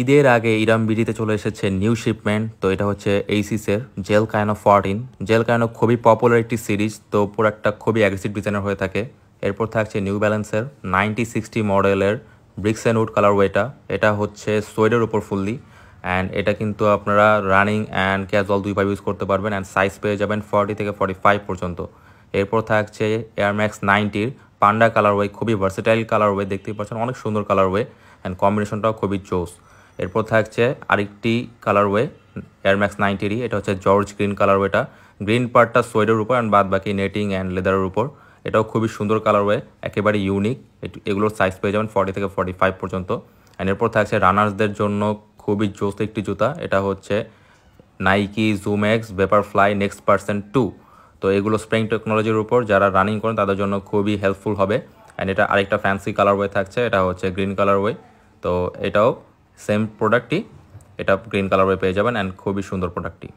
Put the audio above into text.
ঈদের আগে ইরাম বিডিতে চলে এসেছে নিউ শিপমেন্ট। তো এটা হচ্ছে এইসিসের জেল কাইনো 14। জেল কাইনো খুবই পপুলার একটি সিরিজ, তো প্রোডাক্টটা খুবই অ্যাগ্রেসিভ ডিজাইনের হয়ে থাকে। এরপর থাকছে নিউ ব্যালেন্সের 9060 মডেলের ব্রিক্স অ্যান্ড উড কালারওয়েটা। এটা হচ্ছে সোয়েডের উপর ফুললি, অ্যান্ড এটা কিন্তু আপনারা রানিং অ্যান্ড ক্যাজুয়াল দুইভাবে ইউজ করতে পারবেন, অ্যান্ড সাইজ পেয়ে যাবেন 40 থেকে 45 পর্যন্ত। এরপর থাকছে এয়ারম্যাক্স 90-র পান্ডা কালারওয়ে, খুবই ভার্সেটাইল কালারওয়ে, দেখতেই পাচ্ছেন অনেক সুন্দর কালারওয়ে, অ্যান্ড কম্বিনেশনটাও খুবই জোস। এরপর থাকছে আরেকটি কালারওয়ে এয়ারম্যাক্স 90-রই, এটা হচ্ছে জর্জ গ্রিন কালারওয়েটা। গ্রিন পার্টটা সোয়েডের উপর অ্যান্ড বাদ বাকি নেটিং অ্যান্ড লেদারের উপর। এটাও খুবই সুন্দর কালারওয়ে, একেবারে ইউনিক। এগুলোর সাইজ পেয়ে যাবেন 40 থেকে 45 পর্যন্ত। অ্যান্ড এরপর থাকছে রানার্সদের জন্য খুবই জোস একটি জুতা, এটা হচ্ছে Nike Zoom X Vaporfly next percent 2। তো এগুলো স্প্রিং টেকনোলজির উপর যারা রানিং করেন তাদের জন্য খুবই হেল্পফুল হবে। অ্যান্ড এটা আরেকটা ফ্যান্সি কালারওয়ে থাকছে, এটা হচ্ছে গ্রিন কালারওয়ে। তো এটাও সেম প্রোডাক্টই, এটা গ্রিন কালারওয়ে পেয়ে যাবেন, অ্যান্ড খুবই সুন্দর প্রোডাক্টটি।